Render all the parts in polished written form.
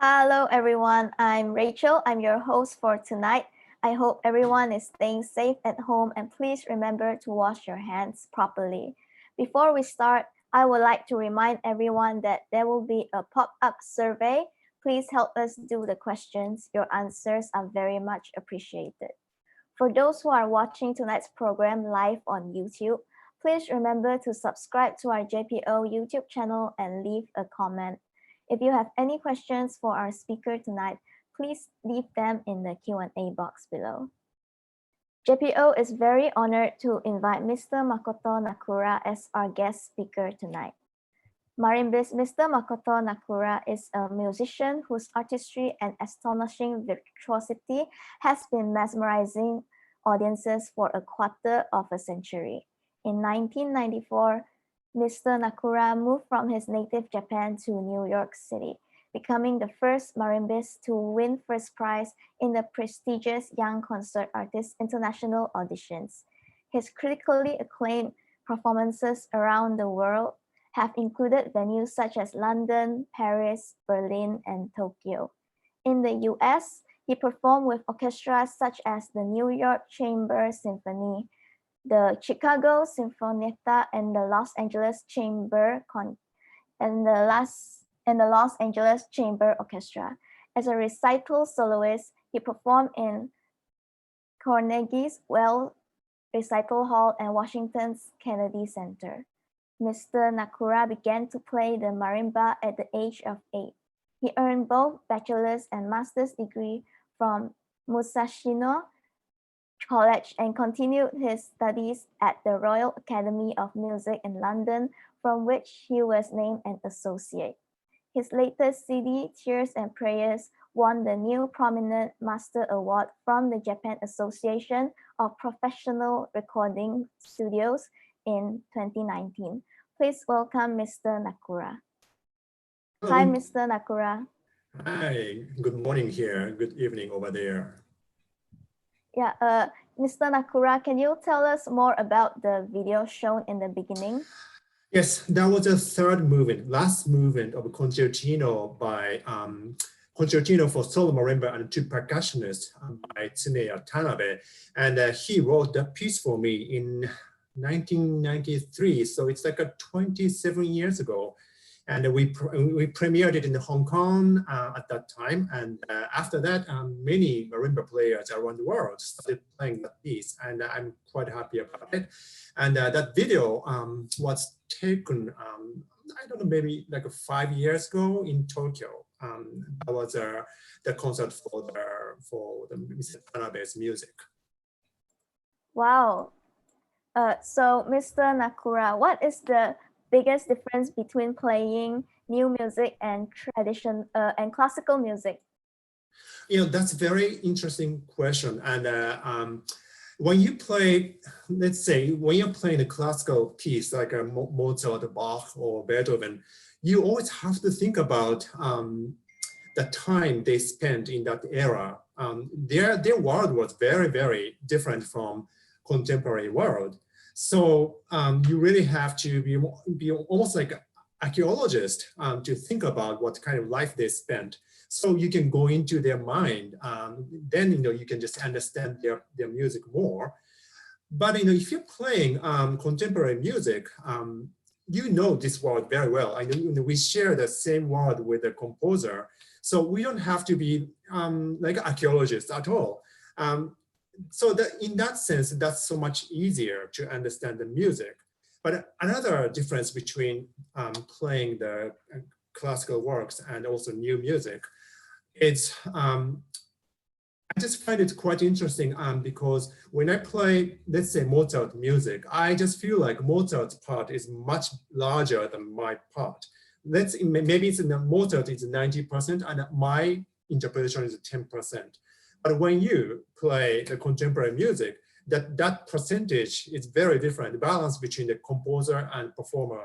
Hello everyone, I'm Rachel. I'm your host for tonight. I hope everyone is staying safe at home and please remember to wash your hands properly. Before we start, I would like to remind everyone that there will be a pop-up survey. Please help us do the questions. Your answers are very much appreciated. For those who are watching tonight's program live on YouTube, please remember to subscribe to our JPO YouTube channel and leave a comment. If you have any questions for our speaker tonight, please leave them in the Q&A box below. JPO is very honored to invite Mr. Makoto Nakura as our guest speaker tonight. Marimbist Mr. Makoto Nakura is a musician whose artistry and astonishing virtuosity has been mesmerizing audiences for a quarter of a century. In 1994, Mr. Nakura moved from his native Japan to New York City, becoming the first marimbist to win first prize in the prestigious Young Concert Artist International auditions. His critically acclaimed performances around the world have included venues such as London, Paris, Berlin, and Tokyo. In the US, he performed with orchestras such as the New York Chamber Symphony, the Chicago Sinfonietta, and the Los Angeles Chamber and the Los Angeles Chamber Orchestra. As a recital soloist, he performed in Carnegie's Well Recital Hall and Washington's Kennedy Center. Mr. Nakura began to play the marimba at the age of 8. He earned both bachelor's and master's degree from Musashino College and continued his studies at the Royal Academy of Music in London, from which he was named an associate. His latest CD, Tears and Prayers, won the New Prominent Master Award from the Japan Association of Professional Recording Studios in 2019. Please welcome Mr. Nakura. Hello. Hi, Mr. Nakura. Hi, good morning here, good evening over there. Yeah, Mr. Nakura, can you tell us more about the video shown in the beginning? Yes, that was the third movement, last movement of a concertino by Concertino for Solo Marimba and Two Percussionists by Tsuneya Tanabe. And he wrote that piece for me in 1993, so it's like 27 years ago. And we premiered it in Hong Kong at that time. And after that, many marimba players around the world started playing that piece. And I'm quite happy about it. And that video was taken, I don't know, maybe like 5 years ago in Tokyo. That was the concert for the Mr. Tanabe's music. Wow. So, Mr. Nakura, what is the biggest difference between playing new music and and classical music? You know, that's a very interesting question. And when you play, let's say, when you're playing a classical piece like a Mozart, Bach, or Beethoven, you always have to think about the time they spent in that era. Their world was very, very different from contemporary world. So you really have to be almost like an archaeologist to think about what kind of life they spent. So you can go into their mind. Then you can just understand their music more. But if you're playing contemporary music, you know this world very well. I know we share the same world with the composer, so we don't have to be like archaeologists at all. So in that sense, that's so much easier to understand the music. But another difference between playing the classical works and also new music is I just find it quite interesting because when I play, let's say, Mozart music, I just feel like Mozart's part is much larger than my part. Maybe it's Mozart is 90% and my interpretation is 10%. But when you play the contemporary music, that percentage is very different. The balance between the composer and performer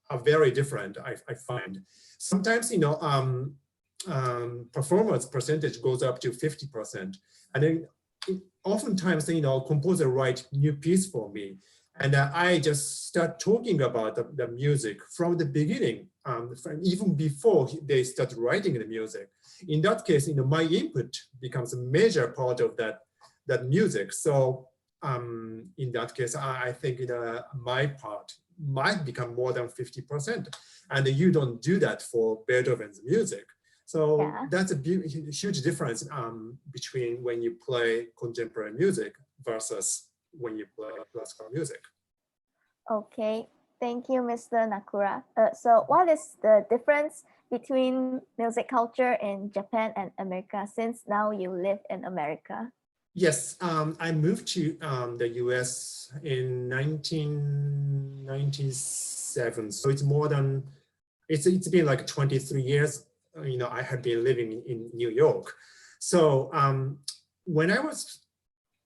are very different, I find. Sometimes, performance percentage goes up to 50%. And then oftentimes, composer write new piece for me. And I just start talking about the music from the beginning even before they start writing the music. In that case, my input becomes a major part of that music. So in that case, I think my part might become more than 50%. And you don't do that for Beethoven's music. So Yeah. that's a huge difference between when you play contemporary music versus when you play classical music. Okay, thank you, Mr. Nakura. So what is the difference between music culture in Japan and America, since now you live in America? Yes, I moved to the US in 1997. So it's more than, it's been like 23 years, I have been living in New York. So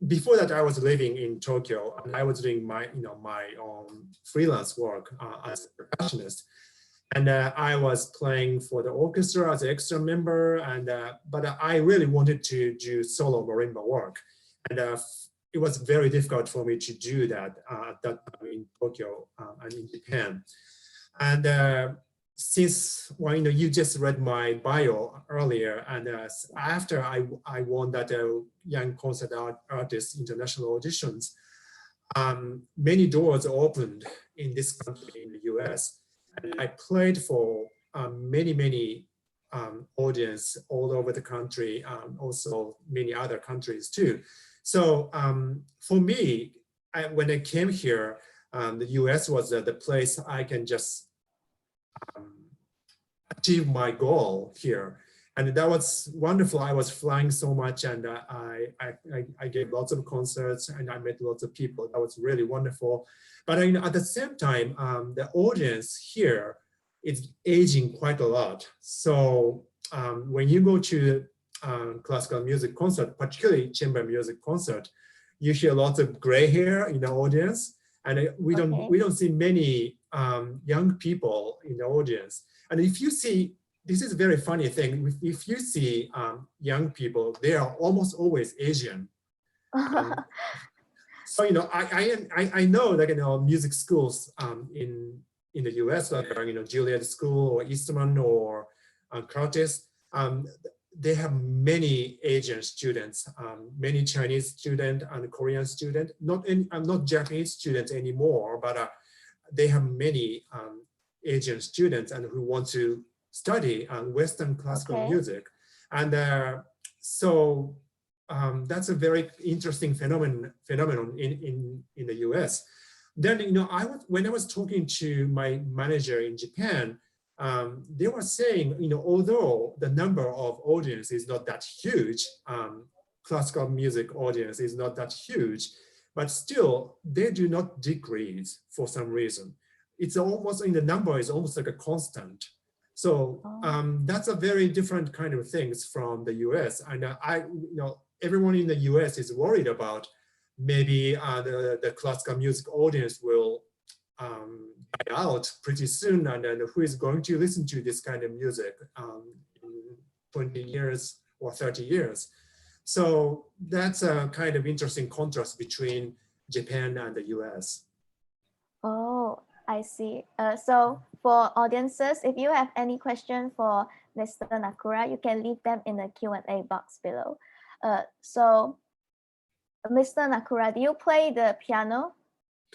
before that, I was living in Tokyo, and I was doing my own freelance work as a percussionist. And I was playing for the orchestra as an extra member, but I really wanted to do solo marimba work. And it was very difficult for me to do that at that time in Tokyo and in Japan. And since, you just read my bio earlier, and after I won that Young Concert Artist International auditions, many doors opened in this country, in the US. And I played for many audience all over the country, also many other countries too. So for me, when I came here, the US was the place I can just achieve my goal here. And that was wonderful. I was flying so much, and I gave lots of concerts, and I met lots of people. That was really wonderful. But at the same time, the audience here is aging quite a lot. So when you go to classical music concert, particularly chamber music concert, you hear lots of gray hair in the audience, and we don't see many young people in the audience. And if you see, this is a very funny thing. If you see young people, they are almost always Asian. So I know that music schools in the U.S., like Juilliard School or Eastman or Curtis, they have many Asian students, many Chinese students and Korean students. Not Japanese students anymore, but they have many Asian students and who want to study Western classical music. And so that's a very interesting phenomenon in the US. Then, when I was talking to my manager in Japan, they were saying, although the number of audience is not that huge, classical music audience is not that huge, but still they do not decrease for some reason. It's almost, the number is almost like a constant. So that's a very different kind of things from the US. And everyone in the US is worried about maybe the classical music audience will die out pretty soon, and then who is going to listen to this kind of music in 20 years or 30 years. So that's a kind of interesting contrast between Japan and the US. Oh, I see. So for audiences, if you have any question for Mr. Nakura, you can leave them in the Q&A box below. So Mr. Nakura, do you play the piano?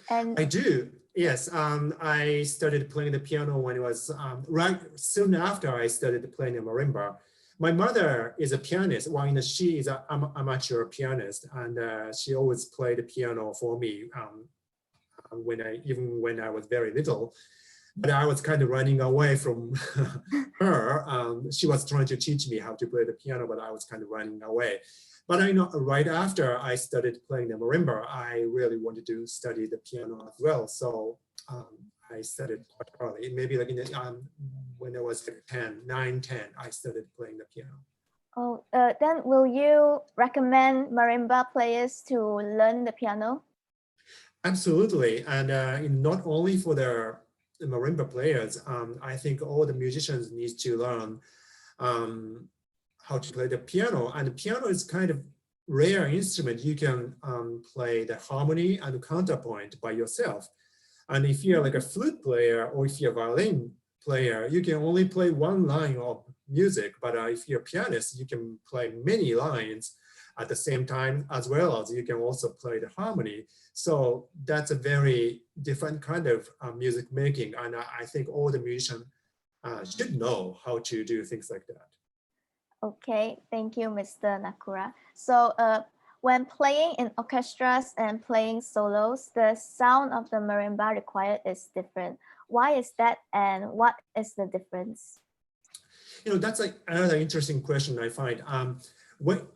And I do, yes. I started playing the piano when it was right soon after I started playing the marimba. My mother is a pianist. She is an amateur pianist, and she always played the piano for me even when I was very little. But I was kind of running away from her. She was trying to teach me how to play the piano, but I was kind of running away. But I know right after I started playing the marimba, I really wanted to study the piano as well. So I started quite early, maybe like when I was 9, 10, I started playing the piano. Oh, then will you recommend marimba players to learn the piano? Absolutely, and not only for the marimba players, I think all the musicians need to learn how to play the piano. And the piano is kind of rare instrument. You can play the harmony and the counterpoint by yourself. And if you're like a flute player or if you're a violin player, you can only play one line of music, but if you're a pianist, you can play many lines at the same time, as well as you can also play the harmony. So that's a very different kind of music making. And I think all the musicians should know how to do things like that. Okay, thank you, Mr. Nakura. So when playing in orchestras and playing solos, the sound of the marimba required is different. Why is that, and what is the difference? That's like another interesting question I find. When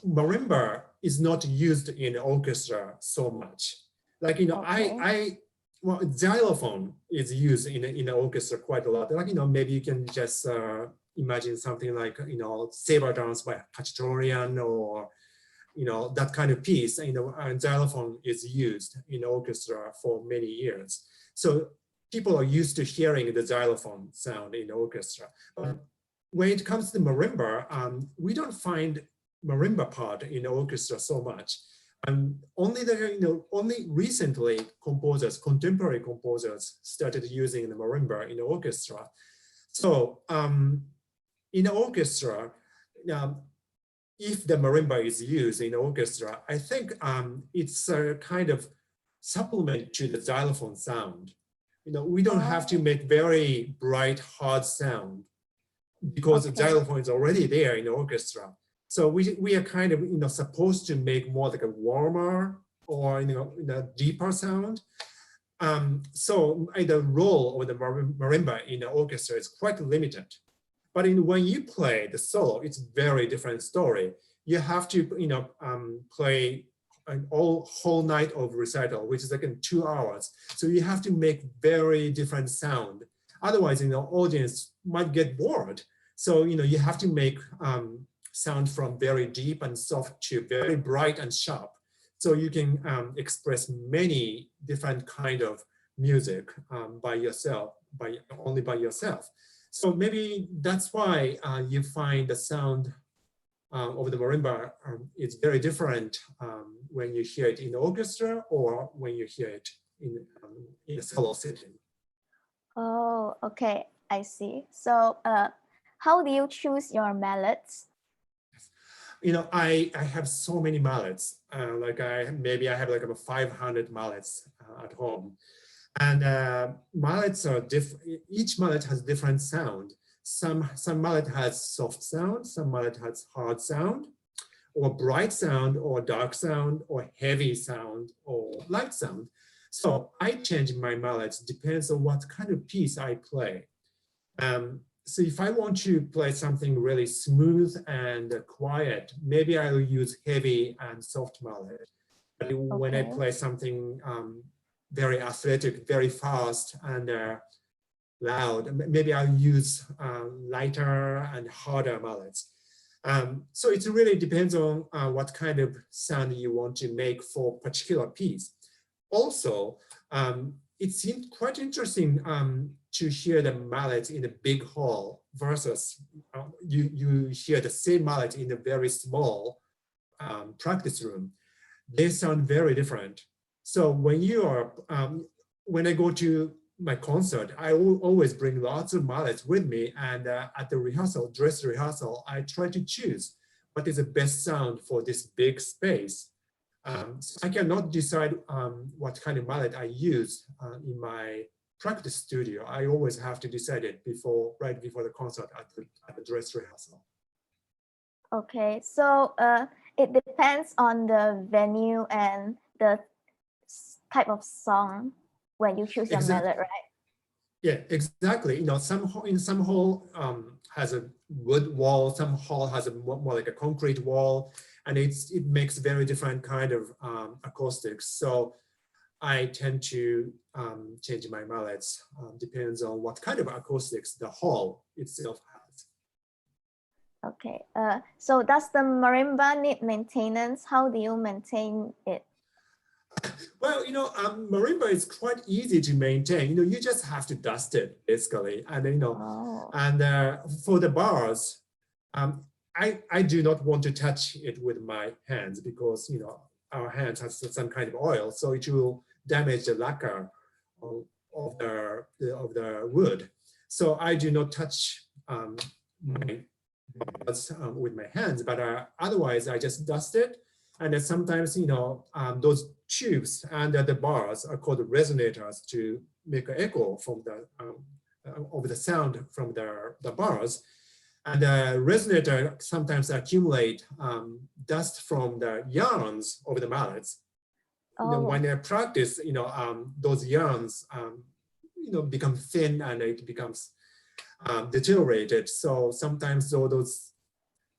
marimba is not used in orchestra so much. Like Okay. well, xylophone is used in the orchestra quite a lot. Like maybe you can just imagine something like Saber Dance by Hachatorian, or that kind of piece. And xylophone is used in orchestra for many years. So people are used to hearing the xylophone sound in the orchestra. But when it comes to marimba, we don't find marimba part in the orchestra so much. And only recently contemporary composers started using the marimba in the orchestra. So in the orchestra, if the marimba is used in the orchestra, I think it's a kind of supplement to the xylophone sound. We don't have to make very bright, hard sound, because the xylophone is already there in the orchestra. So we are kind of supposed to make more like a warmer or deeper sound. So the role of the marimba in the orchestra is quite limited. But when you play the solo, it's very different story. You have to play an whole night of recital, which is like in 2 hours. So you have to make very different sound. Otherwise, the audience might get bored. So you have to make sound from very deep and soft to very bright and sharp. So you can express many different kind of music by yourself, only by yourself. So maybe that's why you find the sound of the marimba is very different when you hear it in the orchestra or when you hear it in a solo setting. Oh, okay, I see. So how do you choose your mallets? I have so many mallets. Maybe I have like about 500 mallets at home. And mallets are different. Each mallet has different sound. Some mallet has soft sound, some mallet has hard sound, or bright sound, or dark sound, or heavy sound, or light sound. So I change my mallets depends on what kind of piece I play. So if I want to play something really smooth and quiet, maybe I'll use heavy and soft mallet. But when I play something very athletic, very fast and loud, maybe I'll use lighter and harder mallets. So it really depends on what kind of sound you want to make for a particular piece. Also, it seemed quite interesting to hear the mallet in a big hall versus you hear the same mallet in a very small practice room. They sound very different. So when I go to my concert, I will always bring lots of mallets with me, and at the dress rehearsal, I try to choose what is the best sound for this big space. So I cannot decide what kind of mallet I use in my practice studio. I always have to decide it right before the concert at the dress rehearsal. Okay, so it depends on the venue and the type of song when you choose your mallet, right? Yeah, exactly. Some hall has a wood wall, some hall has a more like a concrete wall, and it makes very different kind of acoustics. So I tend to change my mallets. Depends on what kind of acoustics the hall itself has. Okay. So does the marimba need maintenance? How do you maintain it? Well, marimba is quite easy to maintain. You just have to dust it basically, and and for the bars, I do not want to touch it with my hands because our hands has some kind of oil, so it will damage the lacquer of the wood. So I do not touch my with my hands, but otherwise I just dust it. And then sometimes, those tubes under the bars are called resonators to make an echo from the of the sound from the bars. And the resonator sometimes accumulate dust from the yarns of the mallets. When I practice, those yarns, become thin and it becomes deteriorated. So sometimes all those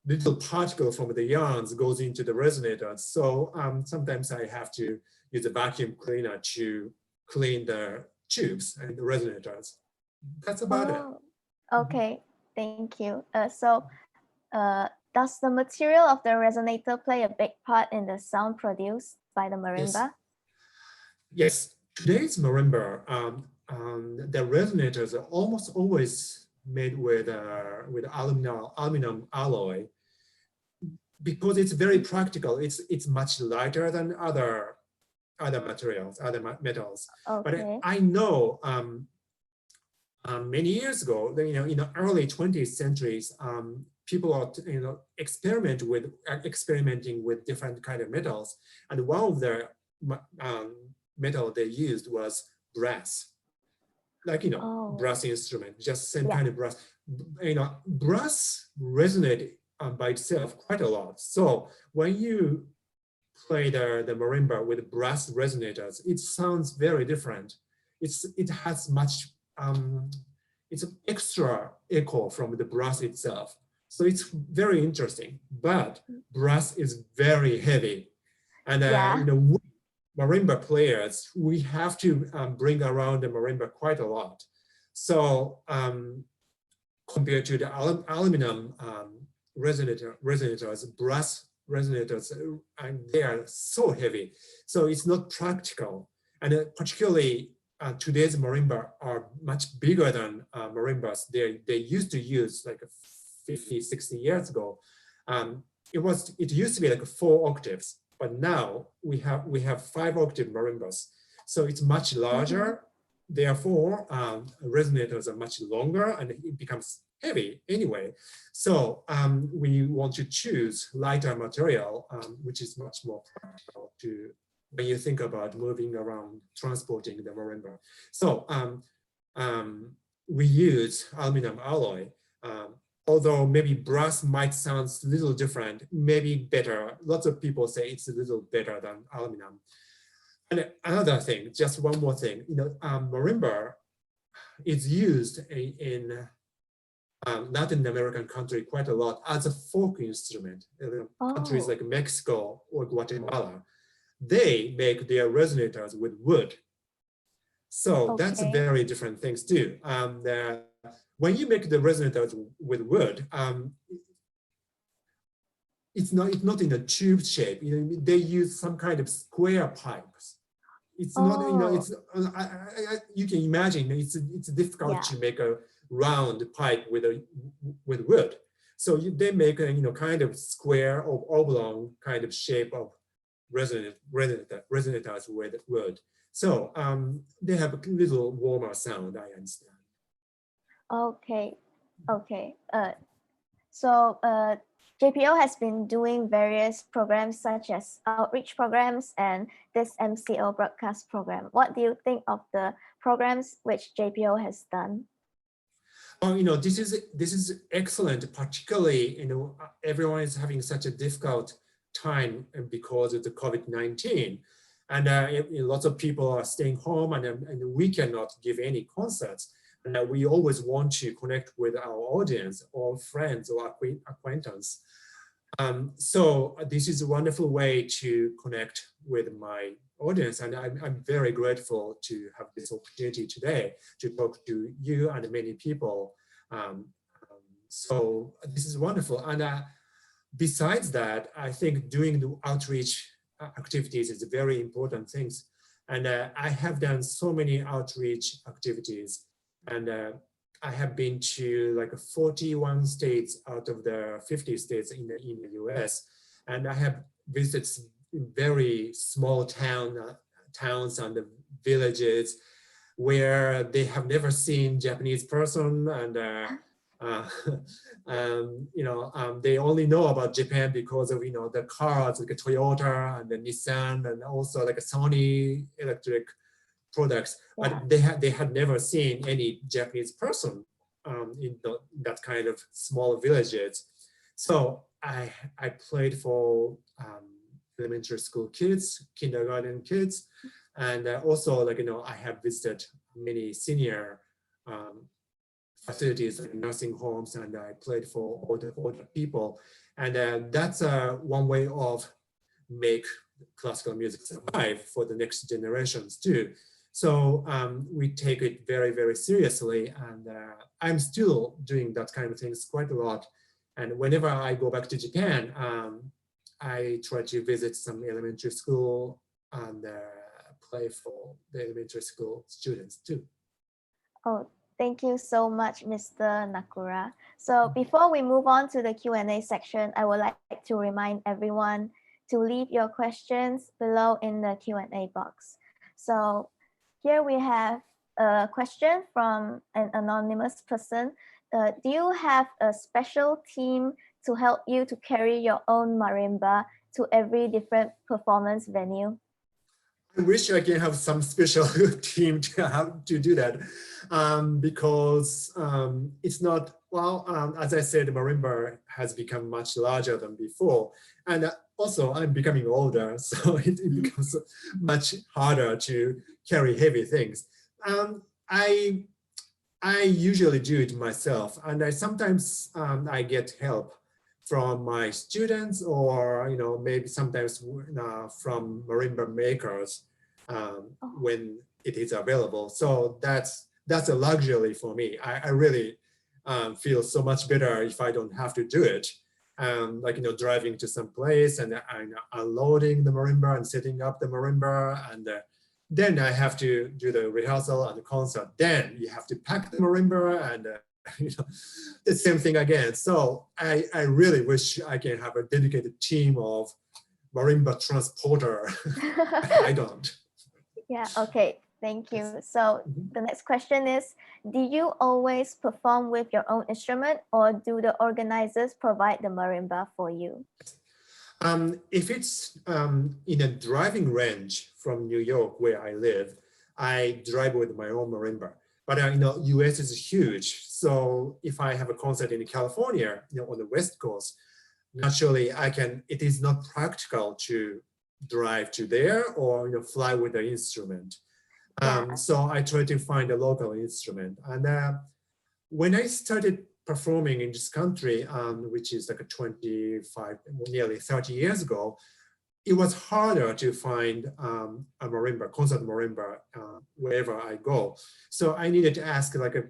little particles from the yarns goes into the resonator. So sometimes I have to use a vacuum cleaner to clean the tubes and the resonators. That's about it. Okay, thank you. Does the material of the resonator play a big part in the sound produced by the marimba? Yes. Today's marimba, the resonators are almost always made with aluminum alloy because it's very practical. It's much lighter than other materials, other metals. But I know many years ago, in the early 20th centuries, people are experimenting with different kind of metals, and one of the metal they used was brass, brass instrument, just same kind of brass. Brass resonates by itself quite a lot. So when you play the marimba with brass resonators, it sounds very different. It has much it's an extra echo from the brass itself. So it's very interesting, but brass is very heavy. And we, marimba players, we have to bring around the marimba quite a lot. So compared to the aluminum resonators, brass resonators, and they are so heavy. So it's not practical. And particularly today's marimba are much bigger than marimbas they used to use like 50, 60 years ago. It used to be like 4 octaves, but now we have 5-octave marimbas. So it's much larger. Therefore, resonators are much longer and it becomes heavy anyway. So we want to choose lighter material, which is much more practical to when you think about moving around, transporting the marimba. So we use aluminum alloy, although maybe brass might sound a little different, maybe better. Lots of people say it's a little better than aluminum. And another thing, just one more thing, marimba is used in Latin American country quite a lot as a folk instrument. Countries like Mexico or Guatemala, they make their resonators with wood. So that's a very different things too. When you make the resonators with wood, it's not in a tube shape. They use some kind of square pipes. It's not, you can imagine it's difficult to make a round pipe with wood. So they make a kind of square or oblong kind of shape of resonators with wood. So they have a little warmer sound, I understand. Okay. So JPO has been doing various programs such as outreach programs and this MCO broadcast program. What do you think of the programs which JPO has done? Oh, this is excellent. Particularly, everyone is having such a difficult time because of the COVID-19, and lots of people are staying home, and we cannot give any concerts. And we always want to connect with our audience or friends or acquaintance. So this is a wonderful way to connect with my audience, and I'm very grateful to have this opportunity today to talk to you and many people. So this is wonderful. And besides that, I think doing the outreach activities is a very important thing. And I have done so many outreach activities, and I have been to like 41 states out of the 50 states in the US, and I have visited very small towns and the villages, where they have never seen Japanese person, and uh, they only know about Japan because of the cars like a Toyota and the Nissan and also like a Sony electric products, Yeah. but they had never seen any Japanese person in that kind of small villages. So I played for elementary school kids, kindergarten kids, and also I have visited many senior facilities like nursing homes, and I played for older people, and that's one way of make classical music survive for the next generations too. So we take it very, very seriously, and I'm still doing that kind of things quite a lot. And whenever I go back to Japan, I try to visit some elementary school and play for the elementary school students too. Oh, thank you so much, Mr. Nakura. So before we move on to the Q&A section, I would like to remind everyone to leave your questions below in the Q&A box. So here we have a question from an anonymous person. Do you have a special team to help you to carry your own marimba to every different performance venue? I wish I can have some special team to have to do that, because it's not, well, as I said, marimba has become much larger than before. And also I'm becoming older, so it becomes much harder to carry heavy things. I usually do it myself, and I sometimes I get help from my students, or maybe sometimes from marimba makers when it is available. So that's a luxury for me. I really feel so much better if I don't have to do it. Driving to some place and unloading the marimba and setting up the marimba, and then I have to do the rehearsal and the concert. Then you have to pack the marimba and the same thing again. So I really wish I can have a dedicated team of marimba transporter. I don't. Yeah, okay, thank you. So the next question is, do you always perform with your own instrument, or do the organizers provide the marimba for you? If it's in a driving range from New York where I live, I drive with my own marimba. But US is huge. So if I have a concert in California, on the West Coast, naturally it is not practical to drive to there or fly with the instrument. So I try to find a local instrument. And when I started performing in this country, which is like 25, nearly 30 years ago, it was harder to find a marimba, concert marimba, wherever I go. So I needed to ask like a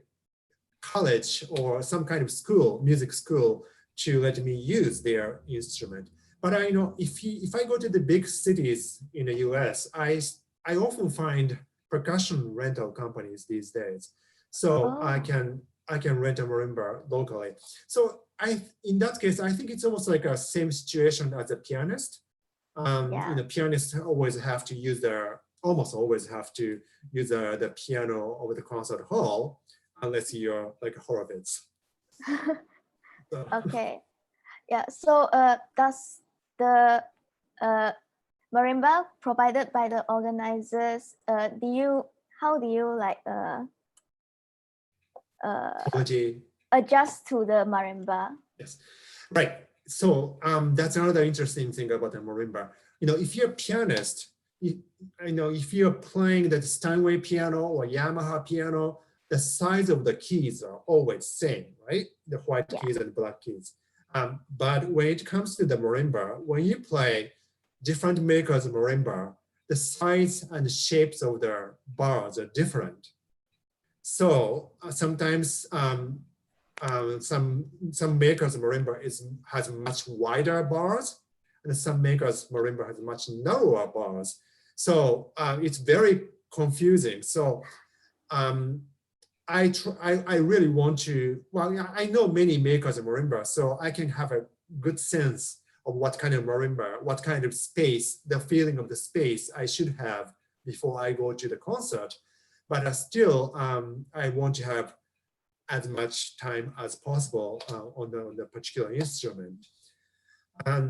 college or some kind of school, music school, to let me use their instrument. But if I go to the big cities in the US, I often find percussion rental companies these days. So I can rent a marimba locally. So in that case, I think it's almost like a same situation as a pianist. Pianists always have to use almost always have to use the piano over the concert hall, unless you're like Horowitz. So. Okay. Yeah. So does the marimba provided by the organizers, how do you like adjust to the marimba? Yes, right. So that's another interesting thing about the marimba. If you're a pianist, if you're playing the Steinway piano or Yamaha piano, the size of the keys are always same, right? The white keys and black keys. But when it comes to the marimba, when you play different makers of marimba, the size and shapes of the bars are different. So sometimes some makers marimba has much wider bars, and some makers marimba has much narrower bars. So it's very confusing. So I really want to, well, I know many makers of marimba, so I can have a good sense of what kind of marimba, what kind of space, the feeling of the space I should have before I go to the concert. but still, I want to have as much time as possible on the particular instrument. And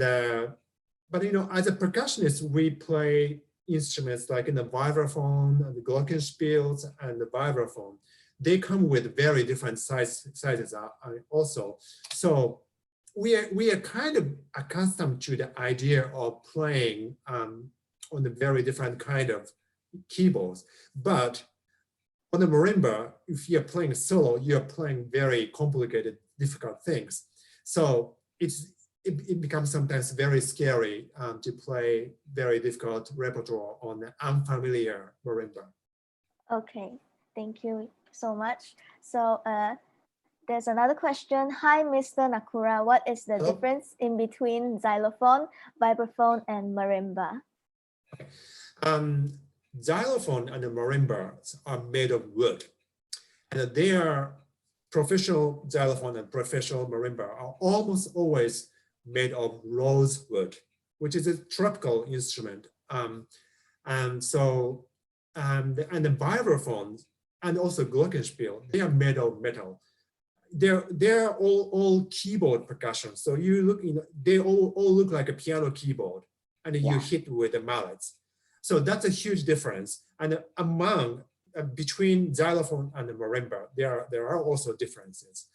but as a percussionist, we play instruments like in the vibraphone, and the glockenspiels, and the vibraphone. They come with very different sizes also. So we are kind of accustomed to the idea of playing on the very different kind of keyboards. But on the marimba, if you're playing solo, you're playing very complicated, difficult things. So it becomes sometimes very scary to play very difficult repertoire on the unfamiliar marimba. Okay, thank you so much. So there's another question. Hi, Mr. Nakura. What is the Hello? difference in between xylophone, vibraphone, and marimba? Xylophone and the marimba are made of wood, and they are professional xylophone and professional marimba are almost always made of rosewood, which is a tropical instrument. And the vibraphone and also glockenspiel, they are made of metal. They're all keyboard percussion. So you look, they all look like a piano keyboard, and you hit with the mallets. So that's a huge difference. And between xylophone and the marimba, there are also differences.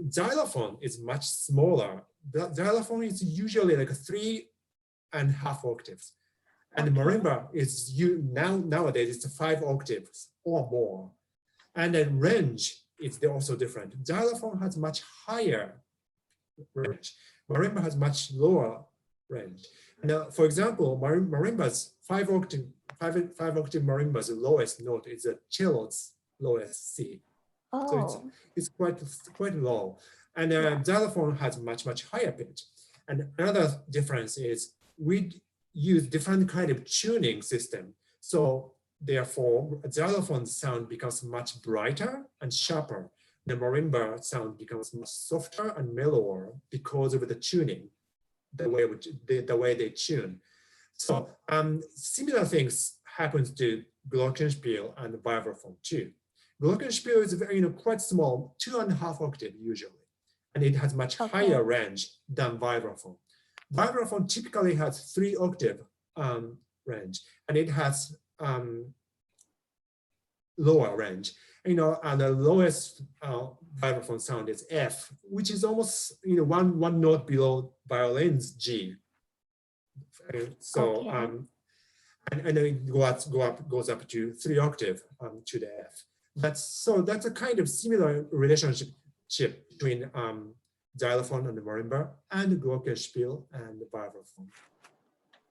Xylophone is much smaller. The xylophone is usually like 3.5 octaves. And the marimba is nowadays it's 5 octaves or more. And the range is also different. Xylophone has much higher range. Marimba has much lower range. Now, for example, marimba's 5 octave marimba's lowest note is a cello's lowest C. Oh. So it's quite low. And xylophone has much higher pitch. And another difference is we use different kind of tuning system. So therefore, xylophone sound becomes much brighter and sharper. The marimba sound becomes much softer and mellower because of the tuning, the way they tune. So similar things happens to glockenspiel and vibraphone too. Glockenspiel is very, quite small, 2.5 octave usually, and it has much higher range than vibraphone. Vibraphone typically has 3 octave range, and it has lower range. And the lowest vibraphone sound is F, which is almost one note below violin's G. So and then it goes up to 3 octave to the F. That's a kind of similar relationship between xylophone and the marimba and the glockenspiel and the vibraphone.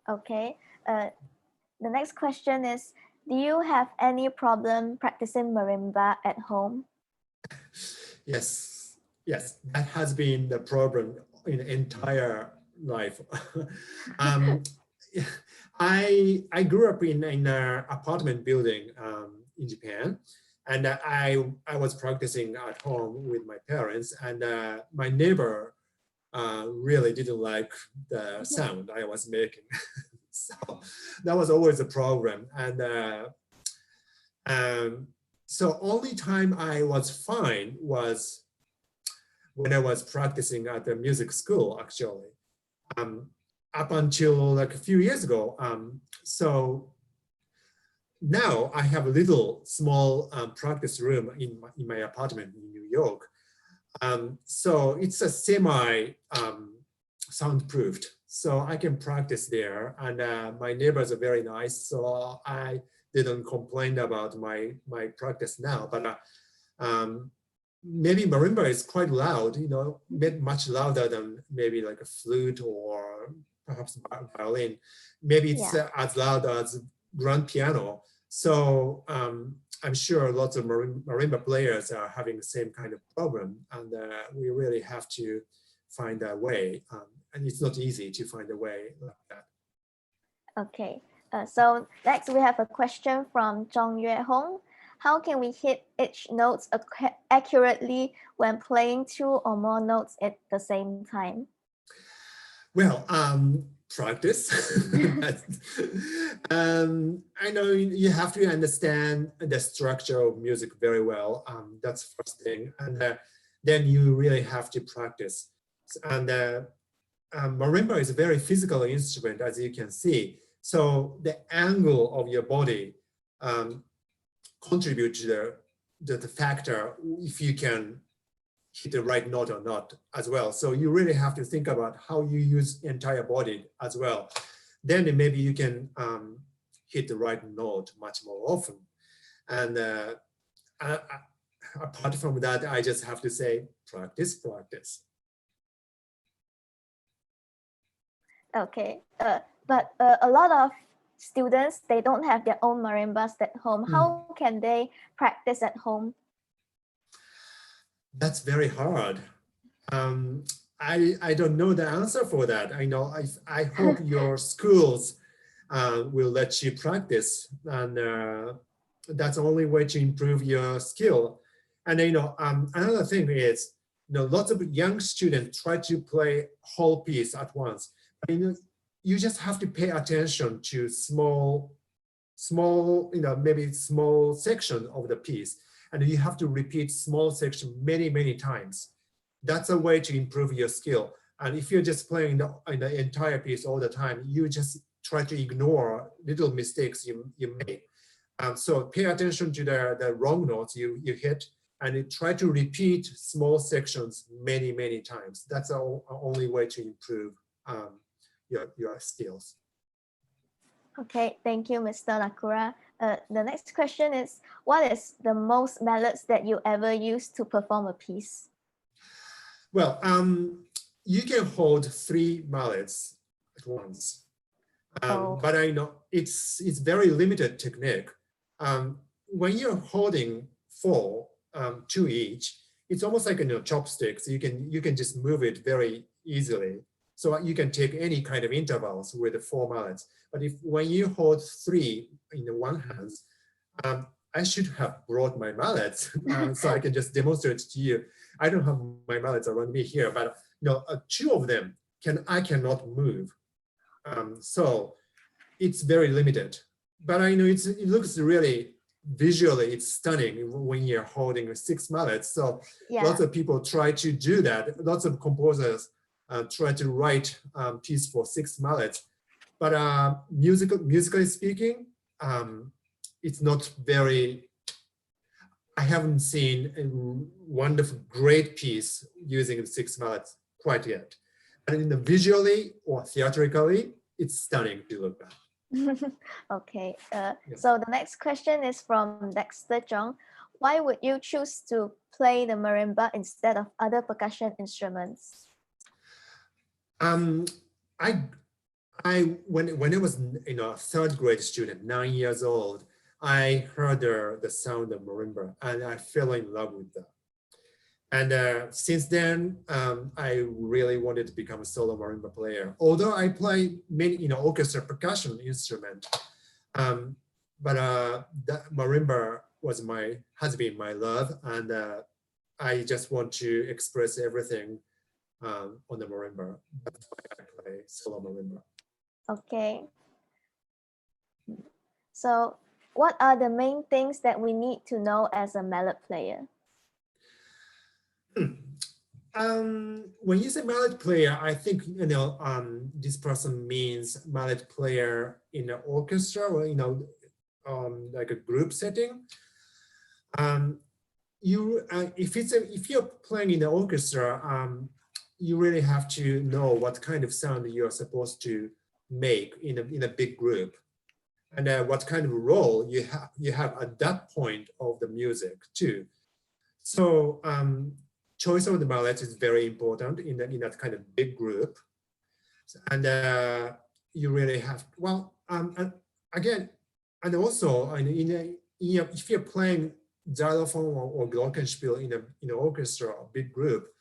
Okay. The next question is, do you have any problem practicing marimba at home? Yes, that has been the problem in entire life. I grew up in an apartment building in Japan, and I was practicing at home with my parents, and my neighbor really didn't like the sound I was making. So that was always a problem. And so only time I was fine was when I was practicing at the music school, actually, up until like a few years ago. So now I have a little small practice room in my apartment in New York. So it's a semi soundproofed, so I can practice there. And my neighbors are very nice, so I didn't complain about my practice now. But maybe marimba is quite loud, much louder than maybe like a flute or perhaps violin. Maybe it's as loud as grand piano. So I'm sure lots of marimba players are having the same kind of problem, and we really have to find a way. And it's not easy to find a way like that. Okay. So next we have a question from Zhong Yue Hong. How can we hit each notes accurately when playing 2 or more notes at the same time? Well, practice. I know you have to understand the structure of music very well. That's first thing. And then you really have to practice. And marimba is a very physical instrument, as you can see. So the angle of your body contribute to the factor if you can hit the right note or not as well. So you really have to think about how you use entire body as well. Then maybe you can hit the right note much more often. And apart from that, I just have to say, practice, practice. Okay, but a lot of students, they don't have their own marimbas at home. How can they practice at home? That's very hard. I don't know the answer for that. I hope your schools will let you practice, and that's the only way to improve your skill. And another thing is, lots of young students try to play whole piece at once. But, you just have to pay attention to small, maybe small section of the piece. And you have to repeat small section many, many times. That's a way to improve your skill. And if you're just playing the entire piece all the time, you just try to ignore little mistakes you make. So pay attention to the wrong notes you hit, and try to repeat small sections many, many times. That's the only way to improve your skills. Okay, thank you, Mr. Nakura. The next question is, what is the most mallets that you ever used to perform a piece? Well, you can hold 3 mallets at once. But I know it's very limited technique. When you're holding 4, 2 each, it's almost like chopsticks. You can just move it very easily. So you can take any kind of intervals with the 4 mallets. But when you hold 3 in the one hand, I should have brought my mallets so I can just demonstrate to you. I don't have my mallets around me here, but 2 of them I cannot move. So it's very limited. But I know it looks really visually, it's stunning when you're holding 6 mallets. So lots of people try to do that. Lots of composers try to write piece for 6 mallets. But musically speaking, it's not very, I haven't seen a wonderful, great piece using 6 mallets quite yet. But in the visually or theatrically, it's stunning to look at. Okay, so the next question is from Dexter Jung. Why would you choose to play the marimba instead of other percussion instruments? When I was a 3rd grade student, 9 years old, I heard the sound of marimba and I fell in love with that. And since then, I really wanted to become a solo marimba player. Although I play many, orchestra percussion instrument, but that marimba has been my love, and I just want to express everything on the marimba. That's why I play solo marimba. Okay. So, what are the main things that we need to know as a mallet player? When you say mallet player, I think this person means mallet player in an orchestra or like a group setting. If you're playing in the orchestra, you really have to know what kind of sound you're supposed to make in a big group, and what kind of role you have at that point of the music too. So choice of the mallet is very important in that kind of big group, and you really have and again, and also if you're playing xylophone or glockenspiel in an orchestra or big group,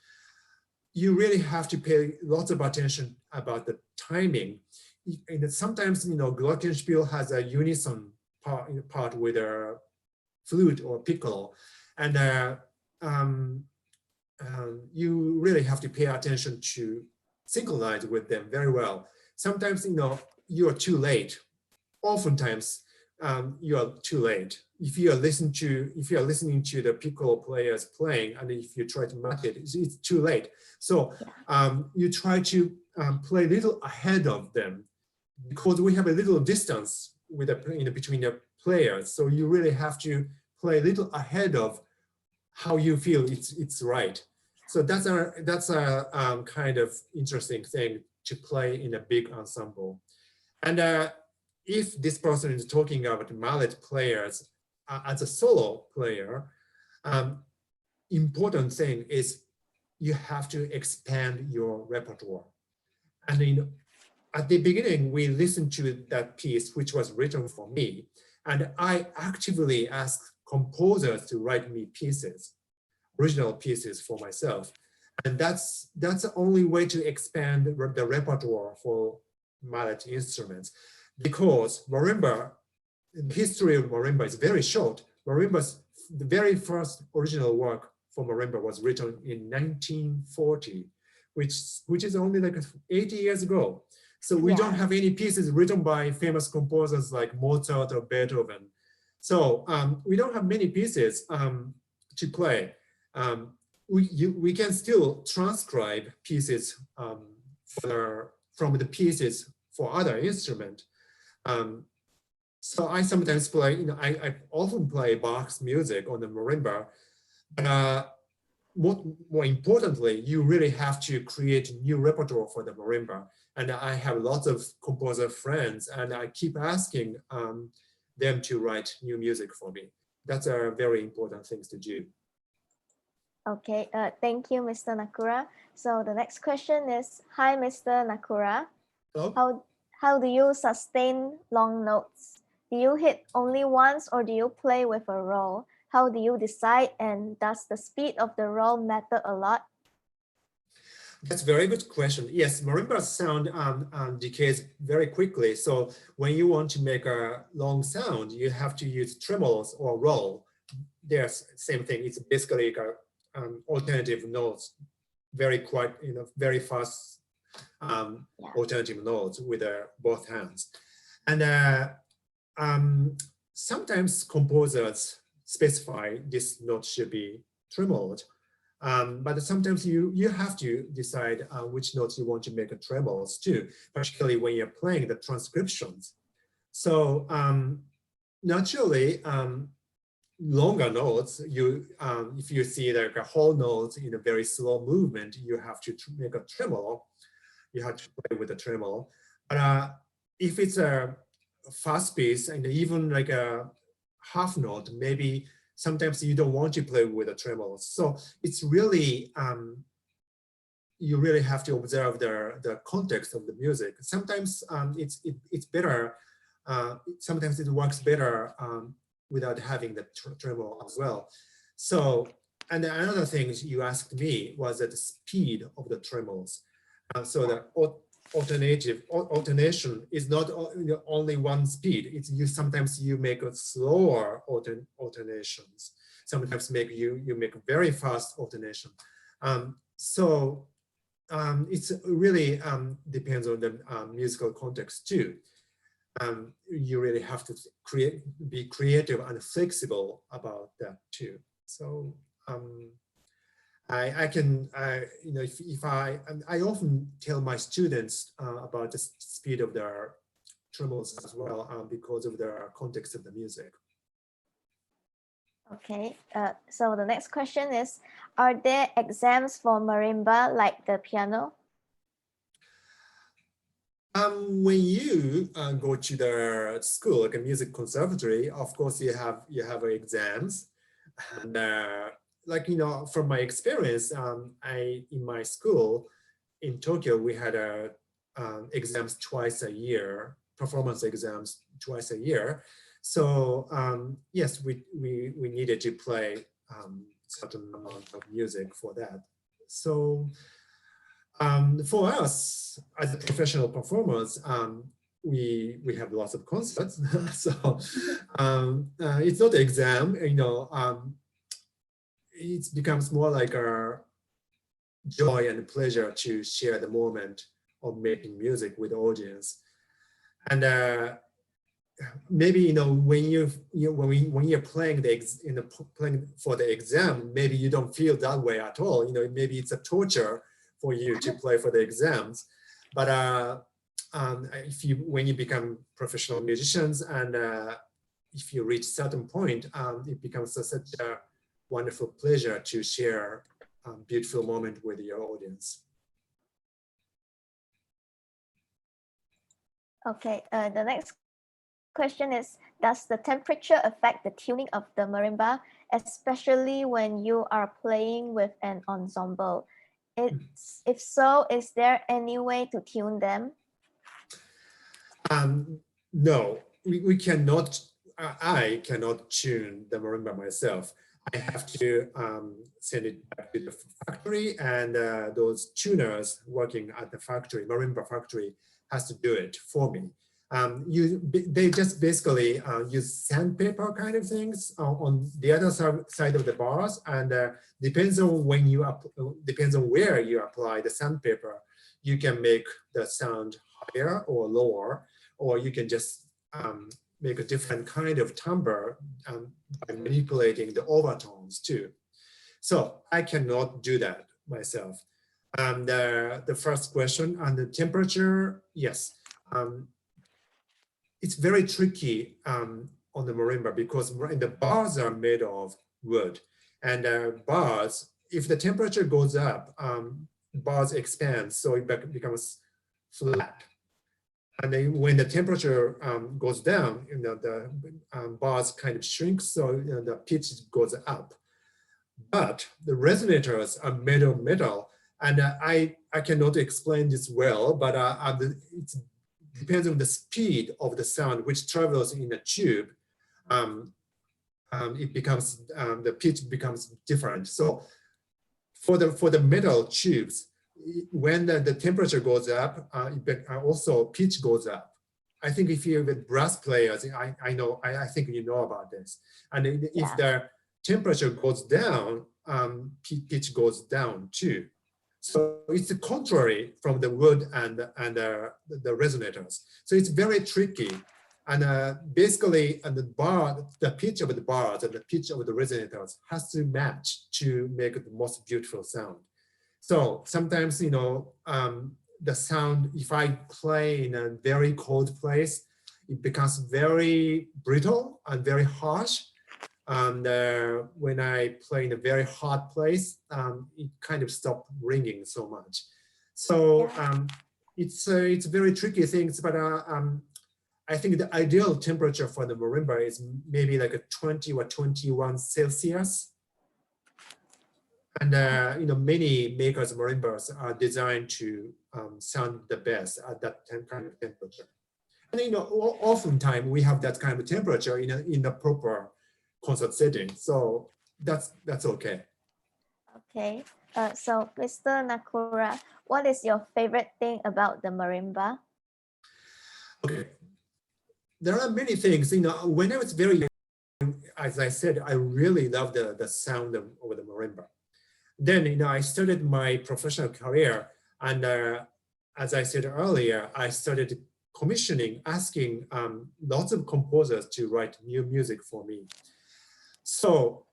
you really have to pay lots of attention about the timing. And sometimes glockenspiel has a unison part with a flute or piccolo, and you really have to pay attention to synchronize with them very well. sometimes, you are too late. Oftentimes, you are too late. If you are listening to the piccolo players playing, and if you try to match it, it's too late. So you try to play a little ahead of them, because we have a little distance with between the players. So you really have to play a little ahead of how you feel it's right. So that's a kind of interesting thing to play in a big ensemble. And if this person is talking about mallet players as a solo player, important thing is you have to expand your repertoire. And at the beginning, we listened to that piece, which was written for me, and I actively asked composers to write me pieces, original pieces for myself. And that's the only way to expand the repertoire for mallet instruments, because marimba, the history of marimba is very short. The very first original work for marimba was written in 1940, which is only like 80 years ago. So we don't have any pieces written by famous composers like Mozart or Beethoven. So we don't have many pieces to play. We can still transcribe pieces from the pieces for other instrument. So I sometimes play, I often play Bach's music on the marimba. But more importantly, you really have to create new repertoire for the marimba. And I have lots of composer friends, and I keep asking them to write new music for me. That's a very important thing to do. Okay, thank you, Mr. Nakura. So the next question is, hi, Mr. Nakura. Hello? How do you sustain long notes? Do you hit only once, or do you play with a roll? How do you decide, and does the speed of the roll matter a lot? That's a very good question. Yes, marimba sound decays very quickly. So when you want to make a long sound, you have to use tremolos or roll. There's same thing. It's basically alternative notes, very quiet, very fast alternative notes with both hands. And sometimes composers specify this note should be tremoloed. But sometimes you have to decide which notes you want to make a tremolos too, particularly when you're playing the transcriptions. So naturally, longer notes, if you see like a whole note in a very slow movement, you have to make a tremolo. You have to play with a tremolo. But if it's a fast piece and even like a half note, maybe sometimes you don't want to play with a tremolo. So it's really, you really have to observe the context of the music. Sometimes it's better, sometimes it works better without having the tremolo as well. So, and another thing you asked me was the speed of the tremolos. So the alternation is not only one speed. It's sometimes you make a slower alternations. Sometimes you make a very fast alternation. So it's really depends on the musical context too. You really have to be creative and flexible about that too. So I often tell my students about the speed of their tremolos as well because of the context of the music. Okay, so the next question is, are there exams for marimba like the piano? When you go to the school, like a music conservatory, of course you have exams, and like from my experience, in my school in Tokyo, we had exams twice a year, performance exams twice a year. So yes, we needed to play certain amount of music for that. So for us as professional performers, we have lots of concerts. So it's not an exam, it becomes more like a joy and pleasure to share the moment of making music with the audience. And maybe when you're playing playing for the exam, maybe you don't feel that way at all. Maybe it's a torture for you to play for the exams. But when you become professional musicians and if you reach certain point, it becomes such a wonderful pleasure to share a beautiful moment with your audience. Okay, the next question is, does the temperature affect the tuning of the marimba, especially when you are playing with an ensemble? If so, is there any way to tune them? No, we cannot. I cannot tune the marimba myself. I have to send it back to the factory, and those tuners working at the factory, marimba factory, has to do it for me. They just basically use sandpaper kind of things on the other side of the bars, and depends on where you apply the sandpaper, you can make the sound higher or lower, or you can just make a different kind of timbre by manipulating the overtones too. So I cannot do that myself. And the first question on the temperature, yes. It's very tricky on the marimba because the bars are made of wood, and bars, if the temperature goes up, bars expand, so it becomes flat. And then when the temperature goes down, the bars kind of shrink, so the pitch goes up. But the resonators are made of metal, and I cannot explain this well, but it depends on the speed of the sound which travels in a tube. It becomes the pitch becomes different. So for the metal tubes, when the temperature goes up, also pitch goes up. I think if you're with brass players, I think you know about this. And if the temperature goes down, pitch goes down too. So it's the contrary from the wood and the resonators. So it's very tricky. And basically, the pitch of the bars and the pitch of the resonators has to match to make the most beautiful sound. So sometimes, the sound, if I play in a very cold place, it becomes very brittle and very harsh. And when I play in a very hot place, it kind of stopped ringing so much. So it's very tricky things, but I think the ideal temperature for the marimba is maybe like a 20 or 21 Celsius. And many makers of marimbas are designed to sound the best at that kind of temperature. And oftentimes we have that kind of temperature in the proper concert setting, so that's okay. Okay, so Mr. Nakura, what is your favorite thing about the marimba? Okay, there are many things. When I was very young, as I said, I really loved the sound of the marimba. Then I started my professional career, and as I said earlier, I started asking lots of composers to write new music for me. So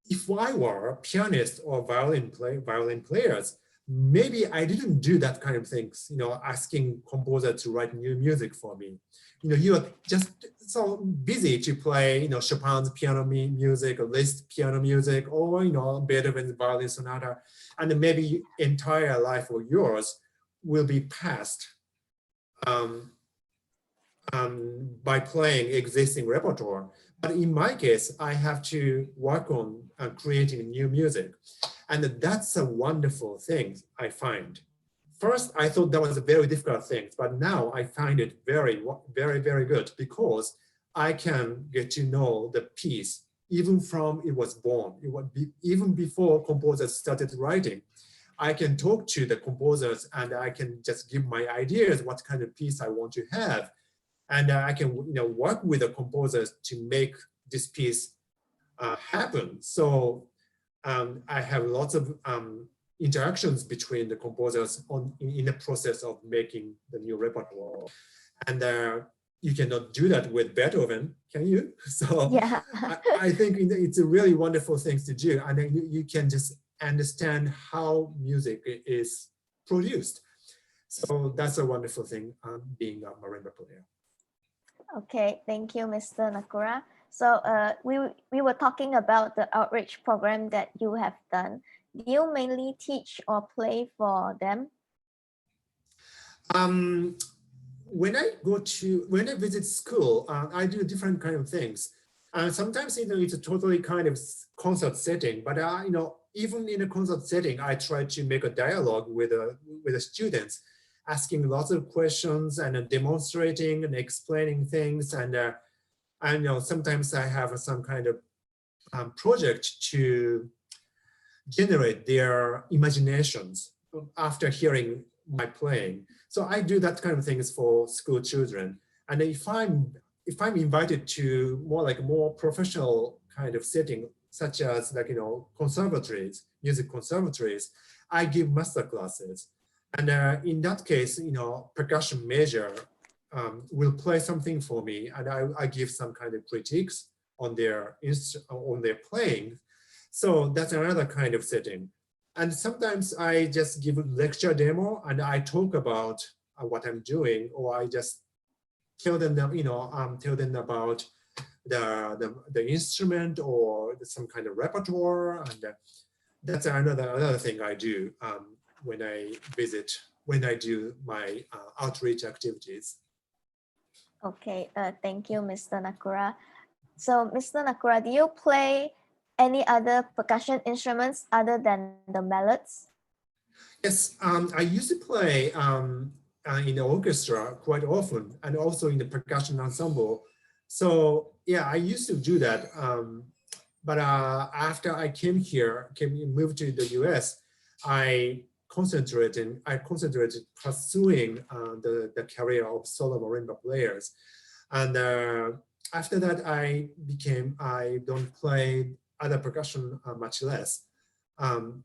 if I were a pianist or violin players, maybe I didn't do that kind of things, asking composers to write new music for me. You are just so busy to play, Chopin's piano music, or Liszt piano music, or, Beethoven's violin sonata, and maybe entire life of yours will be passed by playing existing repertoire. But in my case, I have to work on creating new music. And that's a wonderful thing, I find. First, I thought that was a very difficult thing, but now I find it very, very, very good because I can get to know the piece even from it was born. Even before composers started writing. I can talk to the composers and I can just give my ideas, what kind of piece I want to have. And I can work with the composers to make this piece happen. So I have lots of interactions between the composers in the process of making the new repertoire. And you cannot do that with Beethoven, can you? So Yeah. I think it's a really wonderful thing to do. And then you can just understand how music is produced. So that's a wonderful thing, being a marimba player. Okay, thank you, Mr. Nakura. So we were talking about the outreach program that you have done. Do you mainly teach or play for them? When I visit school, I do different kind of things. Sometimes it's a totally kind of concert setting, but even in a concert setting, I try to make a dialogue with the students, asking lots of questions and demonstrating and explaining things. And I know sometimes I have some kind of project to generate their imaginations after hearing my playing. So I do that kind of things for school children. And if I'm invited to more professional kind of setting, such as conservatories, music conservatories, I give master classes. And in that case, percussion major will play something for me, and I give some kind of critiques on their playing. So that's another kind of setting. And sometimes I just give a lecture demo and I talk about what I'm doing, or I just tell them about the instrument or some kind of repertoire. And that's another thing I do when I do my outreach activities. Okay, thank you, Mr. Nakura. So, Mr. Nakura, do you play any other percussion instruments other than the mallets? Yes, I used to play in the orchestra quite often, and also in the percussion ensemble. So yeah, I used to do that. But after I moved to the US, I concentrated pursuing the career of solo marimba players. And after that, I don't play other percussion much less.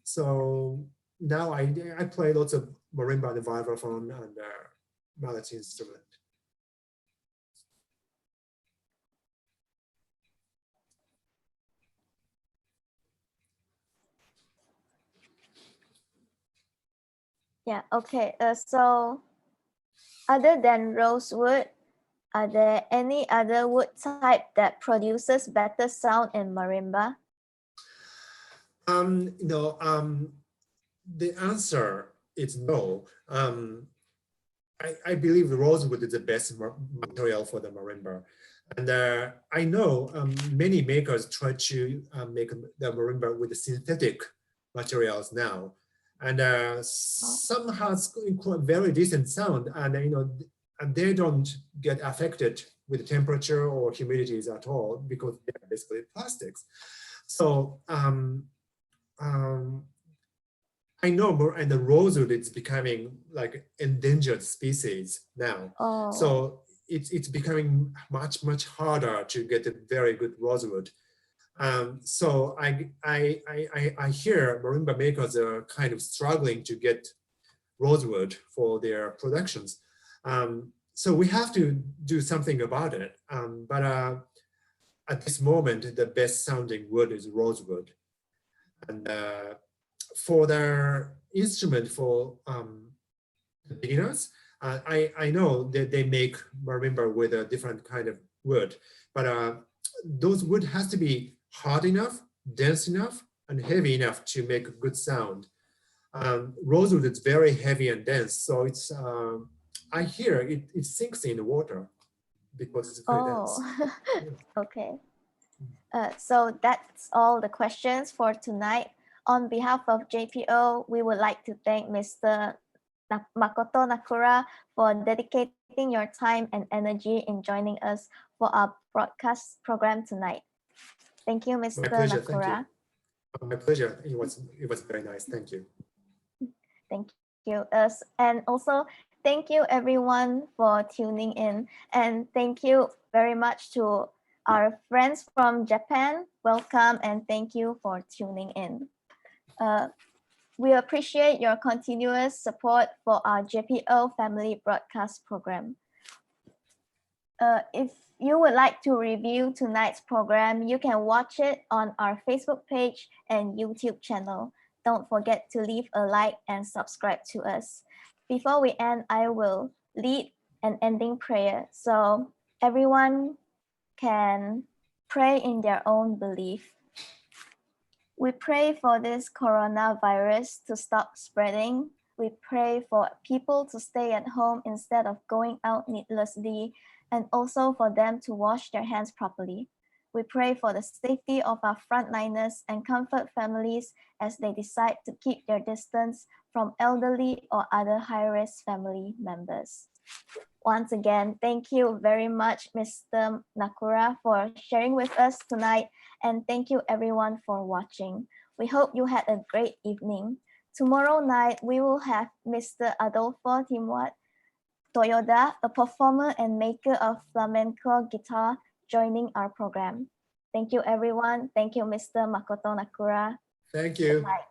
So now I play lots of marimba and vibraphone and mallet instrument. Yeah, okay. So other than rosewood, are there any other wood type that produces better sound in marimba? The answer is no. I believe rosewood is the best material for the marimba. And I know many makers try to make the marimba with synthetic materials now. And some has very decent sound, and and they don't get affected with temperature or humidities at all because they're basically plastics. So I know more, and the rosewood is becoming like endangered species now. Oh. So it's becoming much harder to get a very good rosewood. So I hear marimba makers are kind of struggling to get rosewood for their productions. So we have to do something about it. But at this moment, the best sounding wood is rosewood. And for the instrument for the beginners, I know that they make marimba with a different kind of wood, but those wood has to be hard enough, dense enough, and heavy enough to make a good sound. Rosewood is very heavy and dense, so it's I hear it sinks in the water because it's very dense. Yeah. Okay. So that's all the questions for tonight. On behalf of JPO, we would like to thank Mr. Makoto Nakura for dedicating your time and energy in joining us for our broadcast program tonight. Thank you, Mr. My pleasure. Nakura. Thank you. My pleasure. It was very nice. Thank you. Thank you. And also, thank you everyone for tuning in. And thank you very much to our friends from Japan. Welcome and thank you for tuning in. We appreciate your continuous support for our JPO Family Broadcast Program. If you would like to review tonight's program, you can watch it on our Facebook page and YouTube channel. Don't forget to leave a like and subscribe to us. Before we end, I will lead an ending prayer so everyone can pray in their own belief. We pray for this coronavirus to stop spreading. We pray for people to stay at home instead of going out needlessly, and also for them to wash their hands properly. We pray for the safety of our frontliners and comfort families as they decide to keep their distance from elderly or other high-risk family members. Once again, thank you very much, Mr. Nakura, for sharing with us tonight, and thank you everyone for watching. We hope you had a great evening. Tomorrow night, we will have Mr. Adolfo Timwat Toyoda, a performer and maker of flamenco guitar, joining our program. Thank you, everyone. Thank you, Mr. Makoto Nakura. Thank you. Good night.